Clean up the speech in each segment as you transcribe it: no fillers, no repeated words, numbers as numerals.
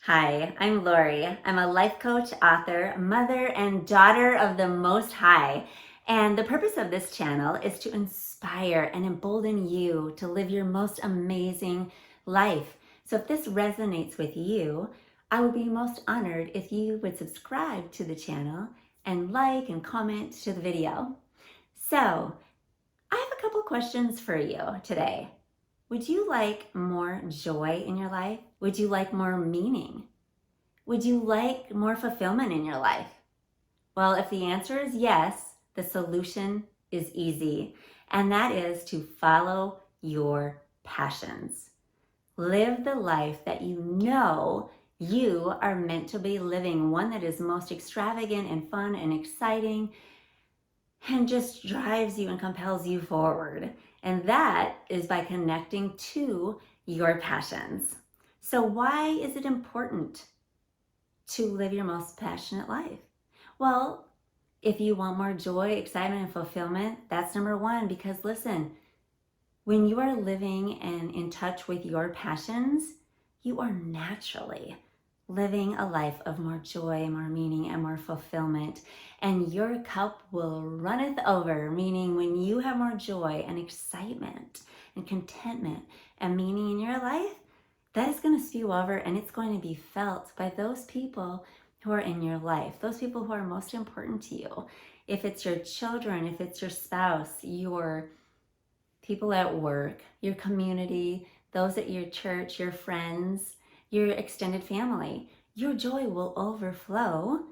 Hi, I'm Lori. I'm a life coach, author, mother, and daughter of the Most High. And the purpose of this channel is to inspire and embolden you to live your most amazing life. So if this resonates with you, I would be most honored if you would subscribe to the channel and like and comment to the video. So I have a couple questions for you today. Would you like more joy in your life? Would you like more meaning? Would you like more fulfillment in your life? Well, if the answer is yes, the solution is easy, and that is to follow your passions. Live the life that you know you are meant to be living, one that is most extravagant and fun and exciting and just drives you and compels you forward. And that is by connecting to your passions. So why is it important to live your most passionate life? Well, if you want more joy, excitement, and fulfillment, that's number one. Because listen, when you are living and in touch with your passions, you are naturally living a life of more joy, more meaning, and more fulfillment. And your cup will runneth over, meaning when you have more joy and excitement and contentment and meaning in your life, that is going to spew over and it's going to be felt by those people who are in your life, those people who are most important to you. If it's your children, if it's your spouse, your people at work, your community, those at your church, your friends, your extended family, your joy will overflow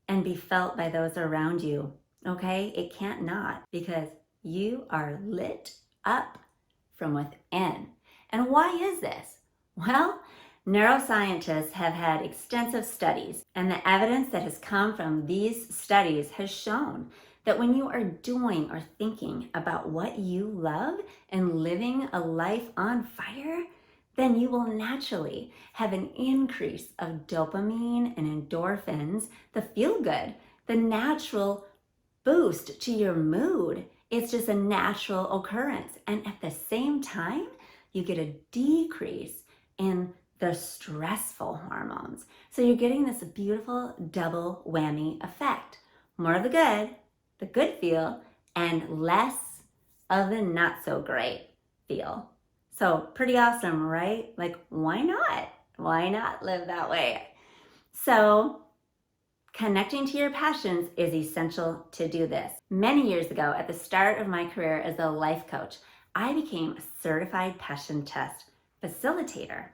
and be felt by those around you. Okay? It can't not, because you are lit up from within. And why is this? Well, neuroscientists have had extensive studies, and the evidence that has come from these studies has shown that when you are doing or thinking about what you love and living a life on fire, then you will naturally have an increase of dopamine and endorphins, the feel good, the natural boost to your mood. It's just a natural occurrence. And at the same time, you get a decrease in the stressful hormones. So you're getting this beautiful double whammy effect. More of the good feel, and less of the not so great feel. So pretty awesome, right? Like, why not? Why not live that way? So connecting to your passions is essential to do this. Many years ago, at the start of my career as a life coach, I became a certified passion test facilitator.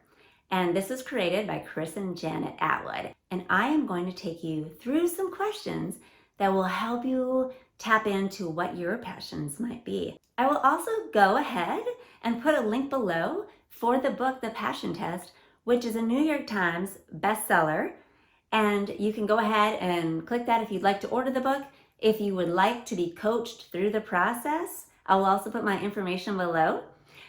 And this was created by Chris and Janet Atwood. And I am going to take you through some questions that will help you tap into what your passions might be. I will also go ahead and put a link below for the book, The Passion Test, which is a New York Times bestseller. And you can go ahead and click that if you'd like to order the book. If you would like to be coached through the process, I will also put my information below.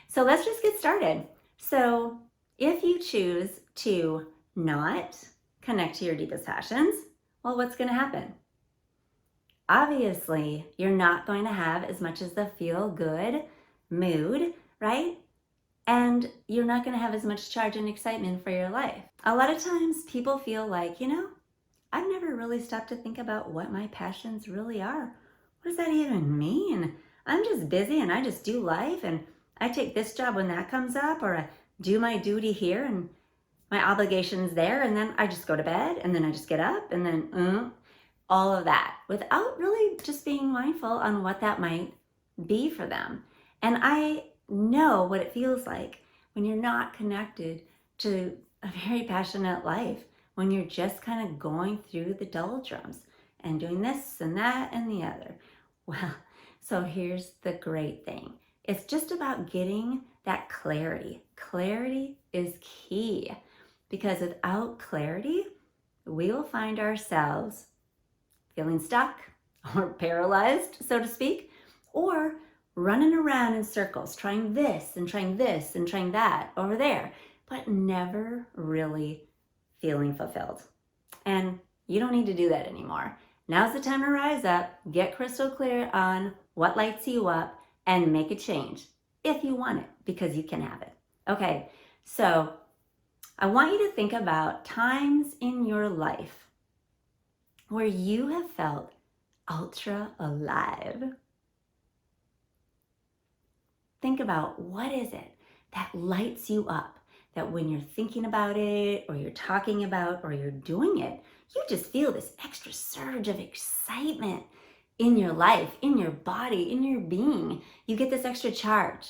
So let's just get started. So if you choose to not connect to your deepest passions, well, what's going to happen? Obviously, you're not going to have as much as the feel good mood, right? And you're not going to have as much charge and excitement for your life. A lot of times people feel like, I've never really stopped to think about what my passions really are. What does that even mean? I'm just busy and I just do life, and I take this job when that comes up, or I do my duty here and my obligations there, and then I just go to bed, and then I just get up, and then all of that, without really just being mindful on what that might be for them. And I know what it feels like when you're not connected to a very passionate life, when you're just kind of going through the doldrums and doing this and that and the other. Well, so here's the great thing. It's just about getting that clarity. Clarity is key, because without clarity, we will find ourselves feeling stuck or paralyzed, so to speak, or running around in circles, trying this and trying this and trying that over there, but never really feeling fulfilled. And you don't need to do that anymore. Now's the time to rise up, get crystal clear on what lights you up, and make a change if you want it, because you can have it. Okay, so I want you to think about times in your life where you have felt ultra alive. Think about, what is it that lights you up, that when you're thinking about it or you're talking about or you're doing it, you just feel this extra surge of excitement in your life, in your body, in your being. You get this extra charge.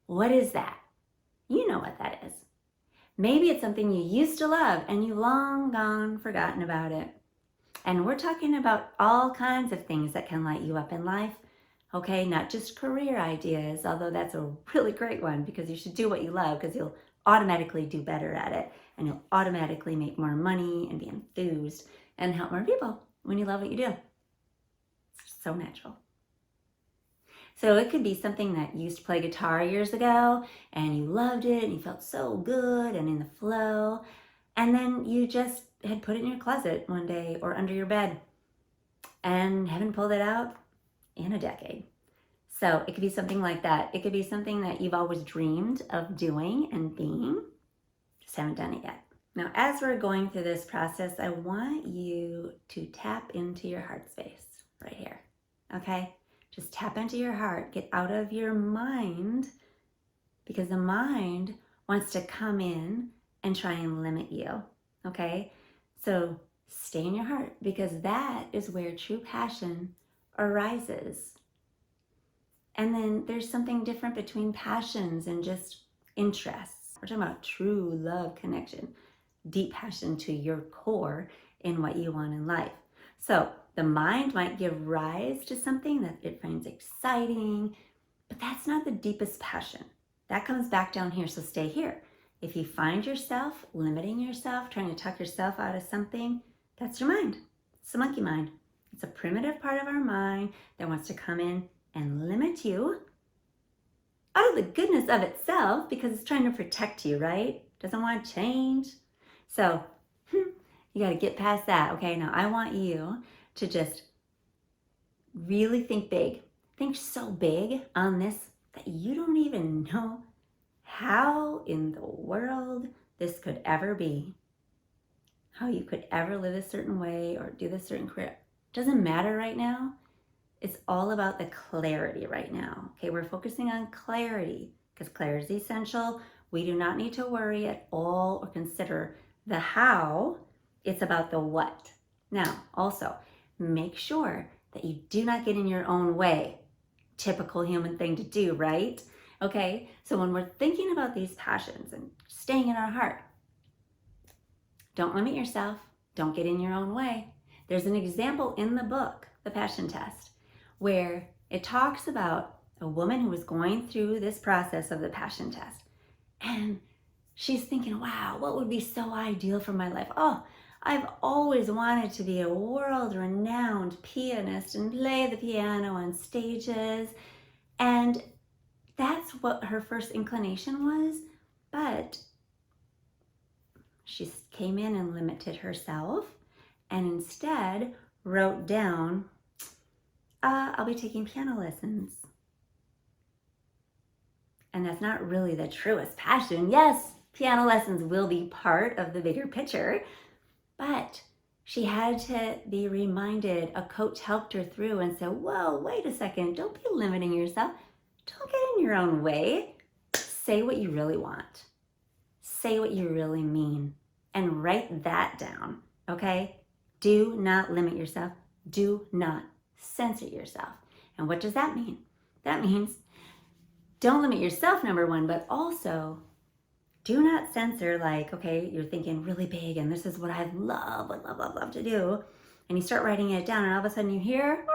What is that? You know what that is. Maybe it's something you used to love and you've long gone forgotten about it. And we're talking about all kinds of things that can light you up in life. Okay, not just career ideas, although that's a really great one, because you should do what you love, because you'll automatically do better at it and you'll automatically make more money and be enthused and help more people when you love what you do. It's so natural. So it could be something that you used to play guitar years ago and you loved it and you felt so good and in the flow, and then you just had put it in your closet one day or under your bed and haven't pulled it out in a decade. So it could be something like that. It could be something that you've always dreamed of doing and being, just haven't done it yet. Now, as we're going through this process, I want you to tap into your heart space right here, okay? Just tap into your heart, get out of your mind, because the mind wants to come in and try and limit you, okay? So stay in your heart, because that is where true passion arises. And then there's something different between passions and just interests. We're talking about true love connection, deep passion to your core in what you want in life. So the mind might give rise to something that it finds exciting, but that's not the deepest passion. That comes back down here, so stay here. If you find yourself limiting yourself, trying to tuck yourself out of something, that's your mind. It's the monkey mind. It's a primitive part of our mind that wants to come in and limit you out of the goodness of itself, because it's trying to protect you, right? Doesn't want to change. So you got to get past that. Okay, now I want you to just really think big. Think so big on this that you don't even know how in the world this could ever be, how you could ever live a certain way or do this certain career. Doesn't matter right now. It's all about the clarity right now. Okay, we're focusing on clarity because clarity is essential. We do not need to worry at all or consider the how. It's about the what. Now, also, make sure that you do not get in your own way. Typical human thing to do, right? Okay, so when we're thinking about these passions and staying in our heart, don't limit yourself. Don't get in your own way. There's an example in the book, The Passion Test, where it talks about a woman who was going through this process of the passion test. And she's thinking, wow, what would be so ideal for my life? Oh, I've always wanted to be a world-renowned pianist and play the piano on stages. And that's what her first inclination was. But she came in and limited herself and instead wrote down, I'll be taking piano lessons. And that's not really the truest passion. Yes, piano lessons will be part of the bigger picture, but she had to be reminded. A coach helped her through and said, whoa, wait a second, don't be limiting yourself. Don't get in your own way. Say what you really want. Say what you really mean and write that down, okay? Do not limit yourself. Do not censor yourself. And what does that mean? That means don't limit yourself, number one, but also do not censor, like, okay, you're thinking really big and this is what I love to do. And you start writing it down and all of a sudden you hear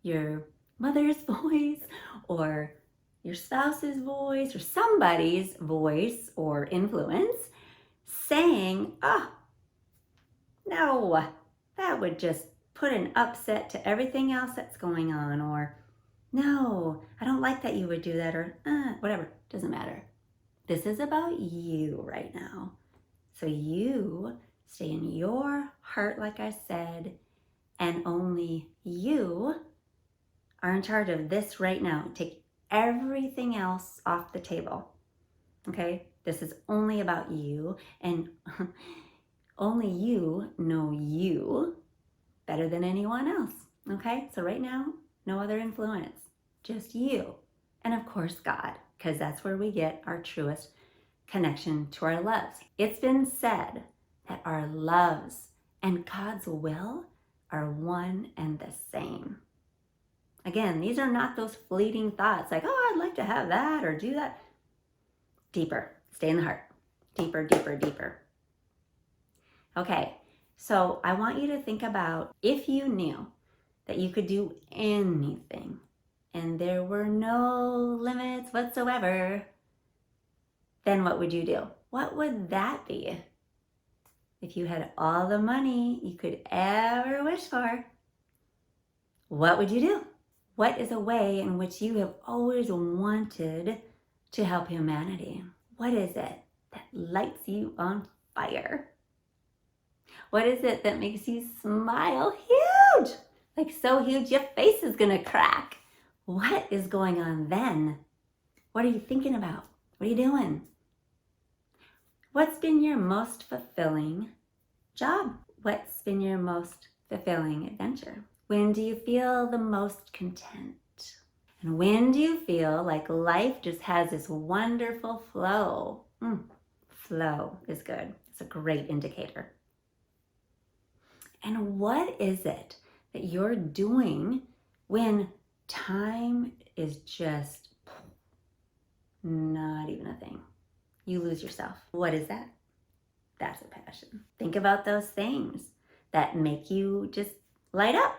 your mother's voice or your spouse's voice or somebody's voice or influence saying, oh, no, that would just put an upset to everything else that's going on, or no, I don't like that you would do that, or whatever, doesn't matter. This is about you right now. So you stay in your heart, like I said, and only you are in charge of this right now. Take everything else off the table, okay? This is only about you, and only you know you better than anyone else. Okay? So right now, no other influence, just you. And of course, God, because that's where we get our truest connection to our loves. It's been said that our loves and God's will are one and the same. Again, these are not those fleeting thoughts like, oh, I'd like to have that or do that. Deeper, stay in the heart. Deeper, deeper, deeper. Okay, so I want you to think about if you knew that you could do anything and there were no limits whatsoever, then what would you do? What would that be? If you had all the money you could ever wish for, what would you do? What is a way in which you have always wanted to help humanity? What is it that lights you on fire? What is it that makes you smile huge? Like so huge your face is gonna crack. What is going on then? What are you thinking about? What are you doing? What's been your most fulfilling job? What's been your most fulfilling adventure? When do you feel the most content? And when do you feel like life just has this wonderful flow? Flow is good. It's a great indicator. And what is it that you're doing when time is just not even a thing? You lose yourself. What is that? That's a passion. Think about those things that make you just light up.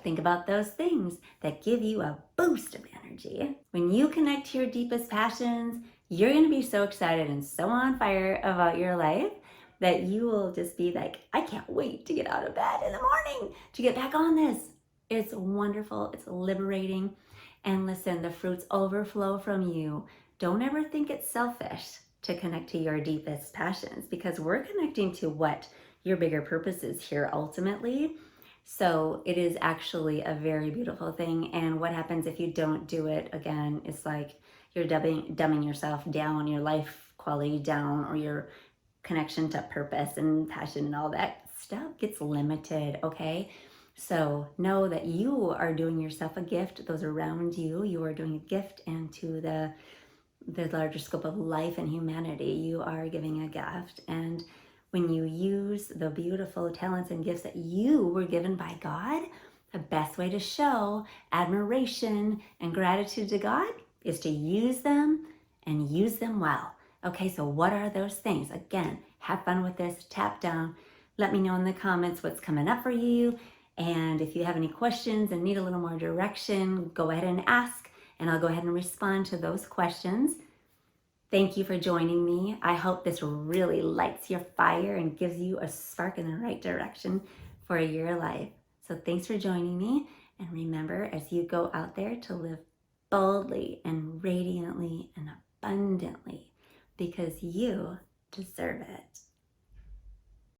Think about those things that give you a boost of energy. When you connect to your deepest passions, you're going to be so excited and so on fire about your life that you will just be like, I can't wait to get out of bed in the morning to get back on this. It's wonderful. It's liberating. And listen, the fruits overflow from you. Don't ever think it's selfish to connect to your deepest passions, because we're connecting to what your bigger purpose is here ultimately. So it is actually a very beautiful thing. And what happens if you don't do it? Again, it's like you're dumbing yourself down, your life quality down, or your connection to purpose and passion and all that stuff gets limited, okay? So know that you are doing yourself a gift. Those around you, you are doing a gift, and to the larger scope of life and humanity, you are giving a gift. And when you use the beautiful talents and gifts that you were given by God, the best way to show admiration and gratitude to God is to use them and use them well. Okay, so what are those things? Again, have fun with this, tap down. Let me know in the comments what's coming up for you. And if you have any questions and need a little more direction, go ahead and ask, and I'll go ahead and respond to those questions. Thank you for joining me. I hope this really lights your fire and gives you a spark in the right direction for your life. So thanks for joining me. And remember, as you go out there, to live boldly and radiantly and abundantly, because you deserve it.